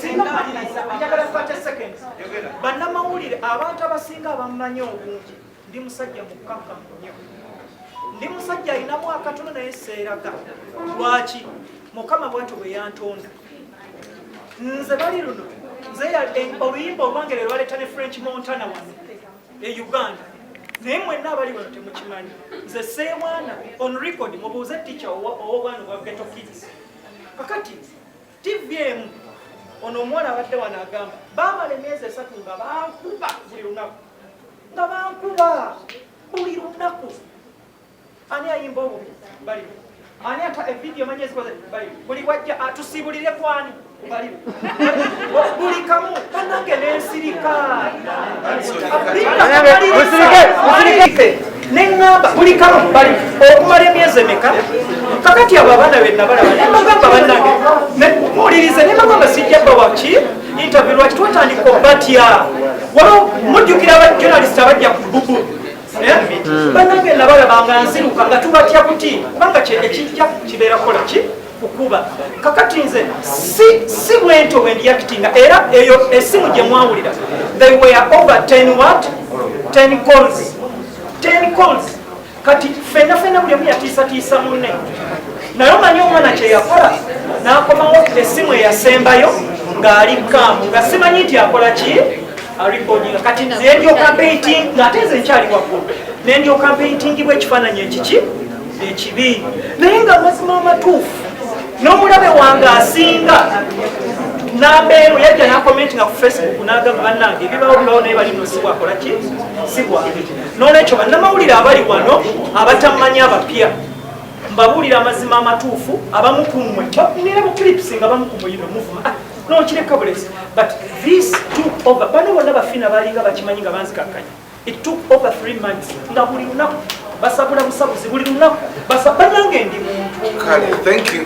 singa maliriza njagala 30 seconds bannamawulire abantu abasinga abamanyi obungi ndi musajja mukkakkamu nnyo ndi musajja alinamu akatono naye seeraga lwaki mukama bwatyo bwe yantonda nze bali luno nze oluyimba olwange lwe lwaleeta ne French Montana wano e Uganda naye mwenna abali wano temukimanyi nze seemwana on record mubuuze teacher ow'obwana obwa Ghetto Kids kakati TVM ono omwana abadde wano agamba baamala emyezi 3 nga bankuba buli lunaku nga bankuba buli lunaku ani ayimba obubi bali ani ata evidiyo manyi ezikoze bali buli wajja atusiibulire kwani bali buli kamu banange n'ensirika neŋŋamba buli kamu bali okumala emyezi emeka kakati abo abaana benna balaba nemagamba bannange muwulirize nemagamba sijja bawaki interview lwaki twatandika obatya waliwo mujjukira abajournalist abajja ku bubu bannange nabalabanga nziruka nga tubatya kuti kubanga ekijja kibeera kukola ki kukuba kakati nze si bwento bwe ndiyakitinga era eyo esimu gye mwawulira they were over 10 calls kati fena buli omu yatiisatiisa munne naye omanyi omwana kye yakola n'akomawo essimu eyasembayo ng'ali kaamu nga simanyi nti akola ki alikodinga kati nendyoka painting ng'ate nze nkyali waggulu nendyoka paintingibwa ekifaananyi ekiki ekibi naye nga mazima amatuufu n'omulabe wange asinga nambeero yajja n'akomenti nga ku Facebook n'agamba bannange ebibawo naye bali muno sibwakola ki sibwange n'olwekyo bannamawulire abali wano abatamanyi abapya mbabuulira amazima amatuufu abamu kummwe nera mu clips nga bamu kumuyino muvuma nokireka bulesi but this took over bano bonna bafina balinga bakimanyi nga banzikakkanya it took over 3 months nga buli lunaku basabula busabuzi buli lunaku bannange ndi muntu.